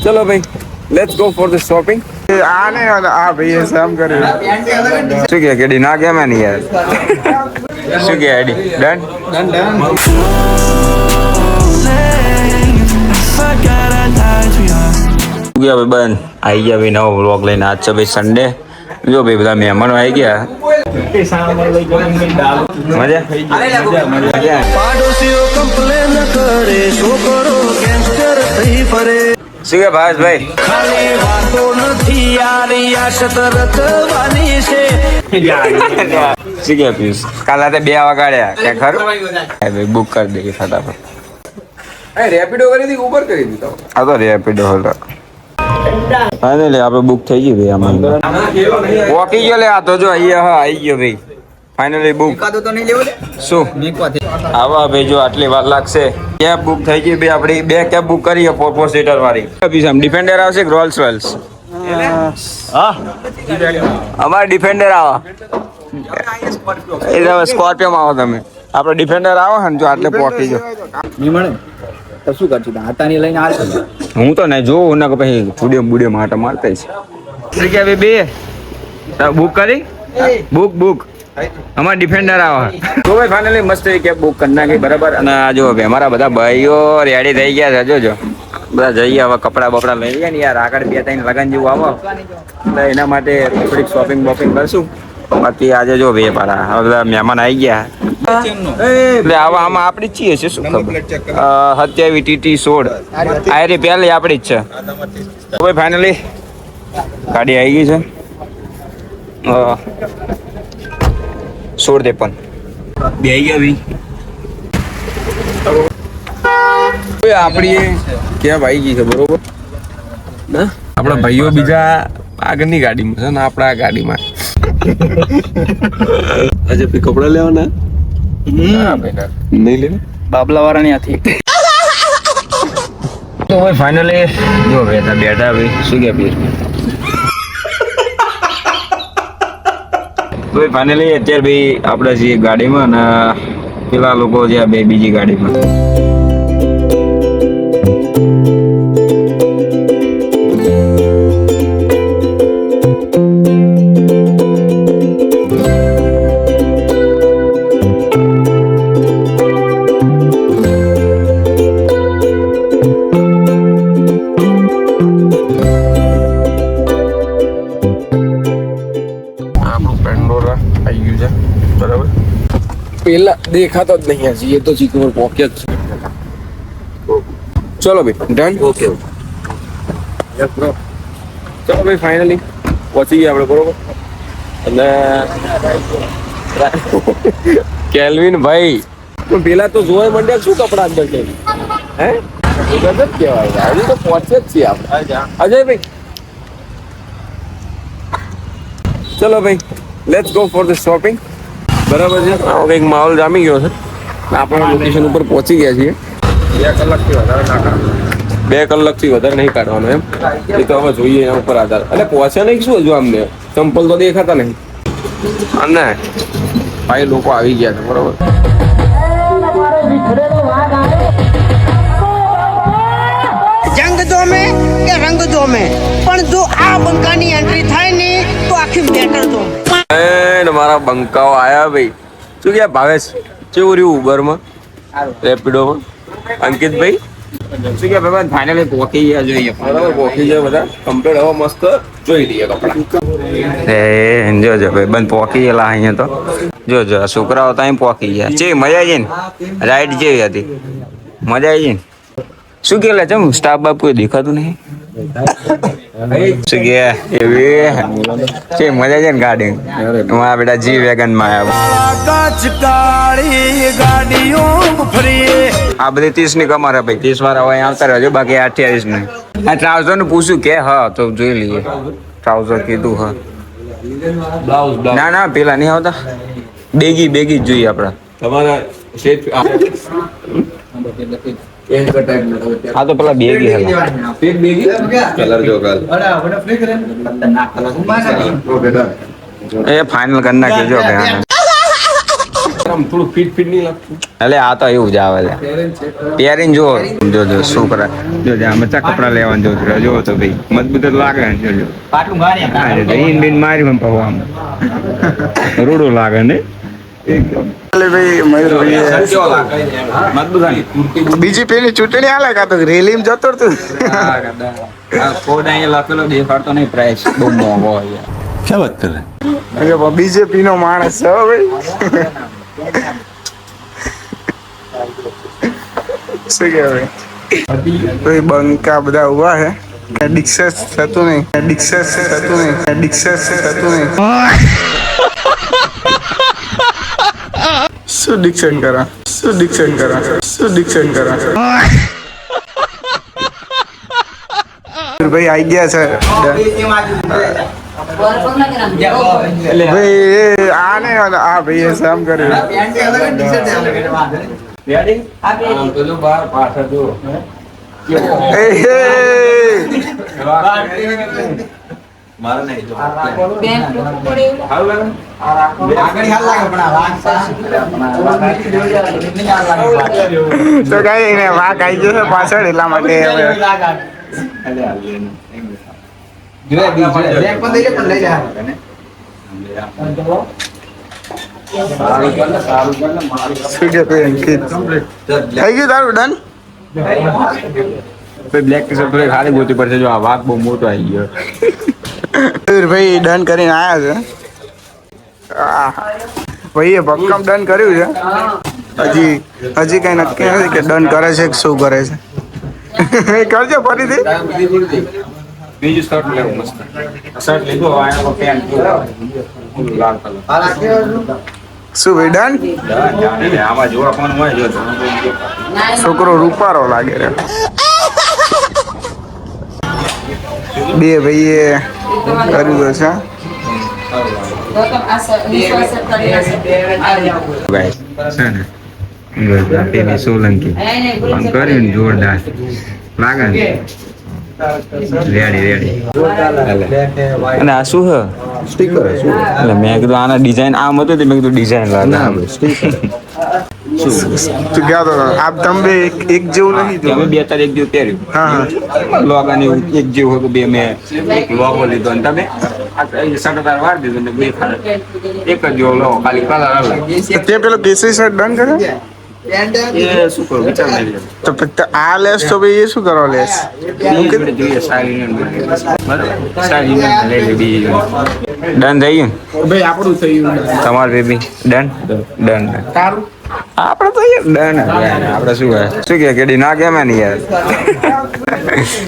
चलो भाई, let's go for the shopping. आने वाला आ भैया शाम करे શું કે કેડી ના કેમ નહીં યાર શું કે આઈડી ડન ગયા ભાઈ બન આવી ગયા ભાઈ નવો વ્લોગ લઈને આજ છે ભાઈ સન્ડે જો ભાઈ બધા મહેમાનો આવી ગયા મજા શું કે ભાવેશભાઈ શું કે પીસ કાલ રાતે 2 વાગાડ્યા કે ખરું ભાઈ બુક કરી દઈએ ફટાફટ રેપિડો કરી દી ઉબર કરી દી આ તો રેપિડો હતો ફાઇનલી આપણે બુક થઈ ગઈ ભાઈ આમાં વોકી ગયો લે આ તો જો અહીંયા હા આવી ગયો ભાઈ ફાઇનલી બુક શું આવા ભાઈ જો આટલી વાર લાગશે કેબ બુક થઈ ગઈ ભાઈ આપણી 2 કેબ બુક કરીએ 4 સીટર વાળી ડિફેન્ડર આવશે કે રોલ્સ રોયલ્સ હા અમારે ડિફેન્ડર આવો એ તમે સ્કોર્પિયોમાં આવો તમે આપણે ડિફેન્ડર આવો ને જો આટલે પહોંચી જો શું કરશું હાથાની લઈને આવે હું તો નહીં જોઉં ને પછી ચૂડીઓ બુડીઓ માટે મારતા છે કે બે બુક કરી બુક અમારા ડિફેન્ડર આવો તો ભાઈ ફાઇનલી મસ્ત કેબ બુક કરી નાખી બરાબર અને આ જો ભાઈ અમારા બધા ભાઈઓ રેડી થઈ ગયા છે જોજો બધા જઈએ હવે કપડા બપડા લઈ ગયા ને યાર આગળ 2-3 લગન જેવું આવો એટલે એના માટે થોડીક શોપિંગ બોપિંગ કરશું બાકી આજે જો ભાઈ પારા હવે બધા મહેમાન આવી ગયા એટલે આવા આમાં આપણી જ છીએ છે શું ખબર 27 TT 16 આ રે પહેલી આપણી જ છે તો ભાઈ ફાઇનલી ગાડી આવી ગઈ છે 1653 બે આવી ગયા ભાઈ આપણી કેબ આવી ગઈ છે બરોબર ના આપણા ભાઈઓ બીજા આગળની ગાડીમાં છે ને આપણા આ ગાડીમાં આજે પછી કપડા લેવાના નહીં લેવા બાબલા વાળાની હાથી તો ભાઈ ફાઇનલી જો બેઠા ભાઈ શું કે ભાઈ તો ફાઇનલી અત્યારે ભાઈ આપણે છીએ ગાડીમાં અને પેલા લોકો છે બે બીજી ગાડીમાં પેલા દેખાતો જ નહીં હજી એ તો ચીકવર પોકેટ છે ચલો ભાઈ ડન ઓકે ચલો ભાઈ ફાઇનલી પહોંચી ગયા આપણે બરોબર અને કેલ્વિન ભાઈ પણ પેલા તો જોવા માંડ્યા શું કપડા અંદર છે હે ગજબ કહેવાય હજી તો પહોંચે જ છીએ આપણે અજયભાઈ ચલો ભાઈ let's go for the shopping બરાબર છે કંઈક માહોલ જામી ગયો છે આપણે લોકેશન ઉપર પહોંચી ગયા છીએ 2 કલાકથી વધારે નહીં કાઢવાનો એમ એ તો હવે જોઈએ એના ઉપર આધાર એટલે પહોંચ્યા નહીં શું હજુ અમને ચંપલ તો દેખાતા નહીં અને ભાઈ લોકો આવી ગયા છે બરોબર જંગ જોમે કે રંગ જોમે પણ જો આ બંકાની એન્ટ્રી થાય ને તો આખી મેટર જોમે મારા બંકાઓ આયા ભાઈ શું કે ભાવેશ કેવું રહ્યું ઉબરમાં રેપિડોમાં અંકિતભાઈ શું કે ભાઈ ફાઇનલી પોકી ગયા જોઈએ બરાબર પોકી જાય બધા કમ્પ્લીટ હવે મસ્ત જોઈ લઈએ કપડા જોજો ભાઈ બંધ પોકી ગયેલા અહીંયા તો જોજો છોકરાઓ ત્યાં પોકી ગયા છે મજા આવી ને રાઈડ જેવી હતી મજા આવી ને શું કે ચમ સ્ટાફ બાપ કોઈ દેખાતું નહીં શું કે એવી છે મજા છે ને ગાડી મારા બેટા જી વેગન માં આ બધી 30 ની કમાર ભાઈ 30 વાળા હોય આવતા રહેજો બાકી 28 ની આ ટ્રાઉઝર નું પૂછ્યું કે હા તો જોઈ લઈએ ટ્રાઉઝર કીધું હા ના પેલા નહીં આવતા બેગી જ જોઈએ આપડા તમારા હા તો પેલા બેગી કલર જો કાલ એ ફાઇનલ કરી નાખી જો આમ થોડું ફિટ નહીં લાગતું. એટલે આ તો એવું જ આવે લે પહેરીને જો શું કરે જો આમાં ચા કપડા લેવાનું જો તો ભાઈ મજબૂત જ લાગે ને જો પાટલું ગાડી ઈન બીન મારી પણ પાહુ આમ રૂડું લાગે ને ભાઈ બીજેપી ની ચૂંટણી હાલે કા તો રેલી જતો તું કોડ અહીંયા લખેલો દેખાડતો નહીં પ્રાઇસ બહુ મોંઘો હોય ક્યાં વાત કરે? બીજેપી નો માણસ છે હો ભાઈ શું કહેવાય ભાઈ બંકા બધા ઉભા છે ડિક્સેસ થતું નહીં શું ડિક્શન કરા ભાઈ આઈ ગયા છે ભાઈ આ ને આ ભાઈ એ સામ કર્યું તો કઈ ને વાઘ આવી જશે પાછળ એટલા માટે થઈ ગયું તારું ડન બ્લેક ટી શર્ટ થોડી ખાલી ગોતી પડશે જો આ વાઘ બહુ મોટો આવી ગયો ભાઈ ડન કરીને આયા છે ભાઈ એ ભક્કમ ડન કર્યું છે હજી કઈ નક્કી નથી કે ડન કરે છે કે શું કરે છે કરજો ફરીથી બીજું શર્ટ લેવું મસ્ત શર્ટ લીધો આનો પેન્ટ લાલ કલર શું ભાઈ ડન આમાં જોવા કોણ હોય જો છોકરો રૂપારો લાગે રે બે ભાઈએ કર્યું છે ગાઈસ સોલંકી આમ કર્યું જોરદાર લાગે ને રેડી અને આ શું હે સ્ટીકર એટલે મેં કીધું આના ડિઝાઇન આમ હતું મેં કીધું ડિઝાઇન લાગે તું ગયા તો આપ તમે એક જેવું નહીં અમે બે તાર એક જેવું પહેર્યું હા લોગ અને એક જેવું હતું બે મેં એક લોગો લીધો અને તમે સટતાર વાર દીધું ને બે ખાલી એક જ જેવો લોગો ખાલી કલર અલગ તે પેલો કેસરી શર્ટ ડન કર્યો એ શું કરું વિચાર નહીં તો આ લેસ તો ભાઈ એ શું કરવા લેસ જોઈએ સારી લઈ લે બીજી ડન થઈ ગયું ભાઈ આપણું થયું તમાર બેબી ડન ડન તારું આપણે તો યાર ડન આપણે શું કે કેડી ના કેમ ને યાર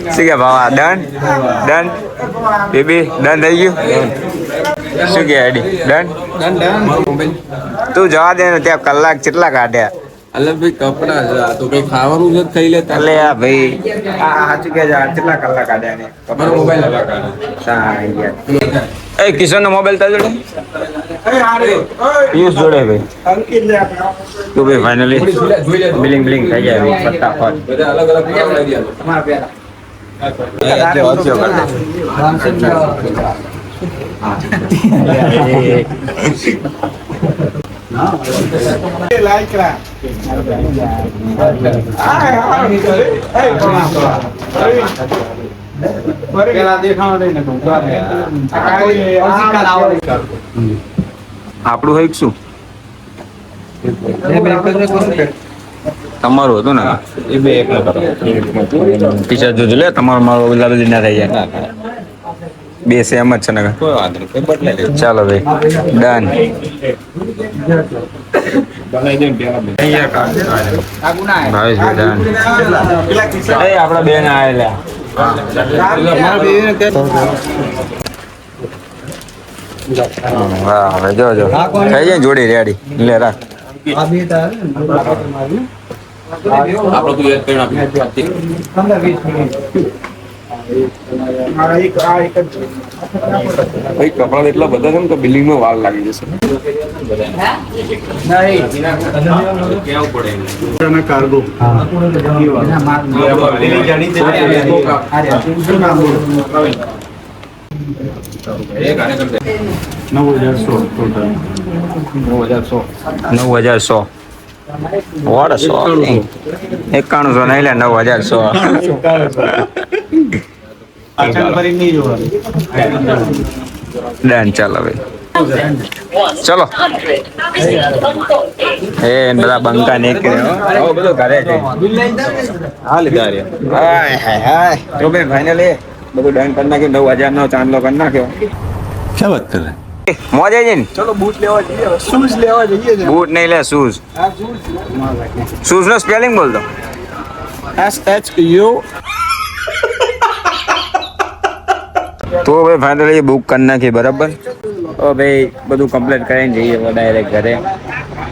શું કે ભાવા ડન બેબી ડન થઈ ગયું શું કે એડી ડન તું જવા દે ને ત્યાં કલાક કેટલા કાઢ્યા અલે ભાઈ કપડા છે આ તો કઈ ખાવાનું છે ખાઈ લેતા એટલે આ ભાઈ આ સાચું કે કેટલા કલાક કાઢ્યા ને તમારો મોબાઈલ લગાડ એ કિશન નો મોબાઈલ તા જોડે પિયુષ જોડે ભાઈ તો ભાઈ ફાઇનલી બિલિંગ થઈ જાય ફટાફટ બધા અલગ અલગ કપડા લઈ આપણું હોય શું તમારું હતું ને એ બે એક ટીચર જોજો લે તમારું મારું ઓલા બધી ના થઈ જાય બે સેમ જ છે ને કોઈ વાંધો નહીં બદલાઈ ચાલો ભાઈ ડન આપડા બેન આવેલા હા હવે જો થઈ જાય જોડી રેડી લે રાખ આપણો તું યાદ કરી ભાઈ કપડા એટલા બધા છે ને તો બિલ્ડિંગ માં વાર લાગી જશે કાર્ગો $9,100 વોટ 9100 નહીં લે 9,100 ડન ચાલો ભાઈ ચલો એ બધા બંકા નીકળ્યો બધું ઘરે છે હા લીધા રે હાય હાય હાય તો ભાઈ ફાઇનલી બધું ડન કરી નાખ્યું 9,000 નો ચાંદલો કરી નાખ્યો क्या बात कर रहे हैं મોજે જઈને ચલો બૂટ લેવા જઈએ શૂઝ લેવા જઈએ છે બૂટ નહીં લે શૂઝ શૂઝ નો સ્પેલિંગ બોલ દો SHU તો ભાઈ ફાઇનલી બુક કરી નાખી બરાબર તો ભાઈ બધું કમ્પ્લીટ કરીને જઈએ ડાયરેક્ટ ઘરે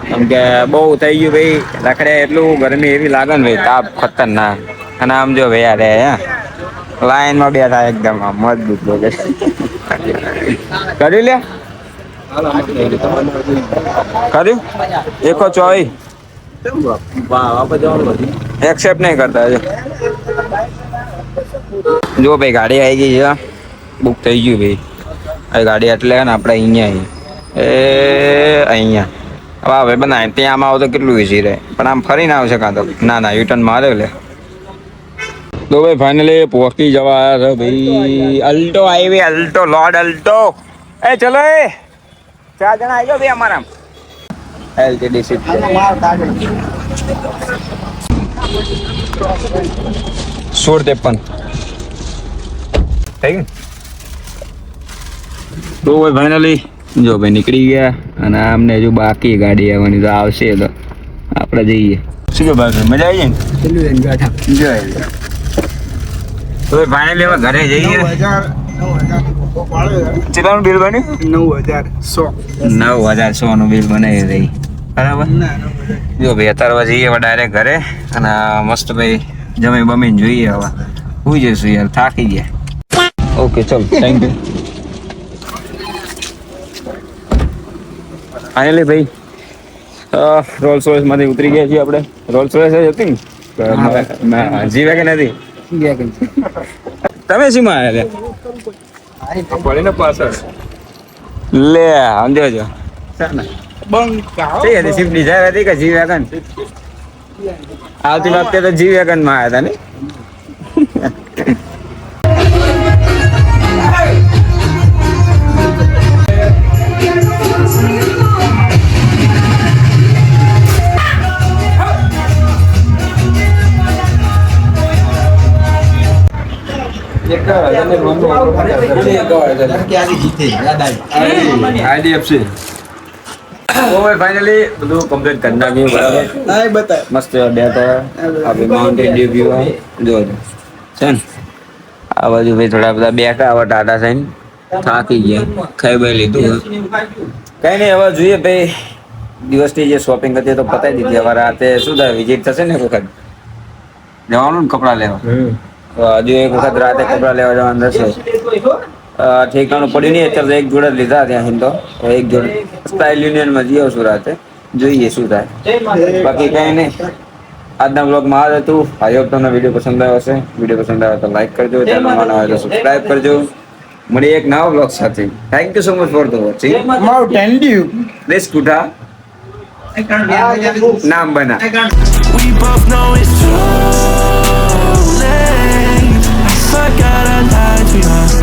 કેમ કે બહુ થઈ ગયું ભાઈ રખડ્યા એટલું ગરમી એવી લાગે ને ભાઈ તાપ ખતરનાક અને આમ જો ભાઈ યાર લાઈનમાં બેઠા એકદમ આમ મજબૂત લોકો કરી લે કર્યું 124 એક્સેપ્ટ નહીં કરતા હજુ જો ભાઈ ગાડી આવી ગઈ છે બુક થઈ ગયું ભાઈ આ ગાડી એટલે ને આપણે અહીંયા હવે બનાય ત્યાં આમ આવો તો કેટલું ઈઝી રહે પણ આમ ફરીને આવશે કાં તો ના યુટર્ન મારે લે તો ભાઈ ફાઇનલી પહોંચી જવા આવ્યા છે ભાઈ અલ્ટો હાઈવે અલ્ટો લોર્ડ અલ્ટો એ ચલો એ 4 જણા આવી જાઓ ભાઈ અમારા LTD સીટ 1653 થઈ ગયું તો ભાઈ ફાઇનલી જો ભાઈ નીકળી ગયા અને આમને હજુ બાકી ગાડી આવવાની તો આવશે તો આપણે જઈએ શું કે ભાઈ મજા આવી જાય ને તો ફાઇનલી હવે ઘરે જઈએ 9,000 કેટલાનું બિલ બન્યું 9,100 નું બિલ બનાવી દઈ બરાબર જો ભાઈ અત્યારે જઈએ હવે ડાયરેક્ટ ઘરે અને મસ્ત ભાઈ જમી બમીને જોઈએ હવે સુઈ જઈશું યાર થાકી ગયા ઓકે ચલ થેન્ક યુ ફાઇનલી ભાઈ રોલ્સ રોયસ માંથી ઉતરી ગયા છીએ આપણે રોલ્સ રોયસ જ હતી ને જી વેગન હતી તમે શીમાં આવ્યા પડે ને પાછળ લે સમજો છો ઠીક હતી સ્વિફ્ટ ડિઝાયર હતી કે જી વેગન આવતી વખતે તો જી વેગન માં આવ્યા હતા ને IDFC ફાઇનલી બધું કમ્પ્લીટ કરી નાખ્યું બરાબર મસ્ત બેઠો આપણે માઉન્ટેન ડ્યુ વ્યૂ જો છે ને આ બાજુ ભાઈ થોડા બધા બેઠા હવે ટાટા સાઈન થાકી ગયા ખાઈ બાઈ લીધું કઈ નહીં હવે જોઈએ ભાઈ દિવસની જે શોપિંગ હતી તો પતાવી દીધી હવે રાતે શું થાય વિઝિટ થશે ને એક વખત જવાનું ને કપડાં લેવા હજુ એક વખત રાતે કપડાં લેવા જવાનું થશે ઠેકાણું પડ્યું નહીં અત્યારે એક જોડે લીધા ત્યાં તો એક જોડે સ્ટાઇલ યુનિયનમાં જઈ આવશું રાતે જોઈએ શું થાય બાકી કઈ નહીં આજના બ્લોગમાં આ જ હતું આઈ હોપ તમને વિડીયો પસંદ આવ્યો હશે વિડીયો પસંદ આવ્યો તો લાઈક કરજો ચેનલમાં નવા હોય તો સબસ્ક્રાઇબ કરજો મળીએ એક નવા બ્લોગ સાથે thank you so much for the watching Mountain Dew please સ્કૂટા નામ બના We both know it's too late. I forgot I lied to you.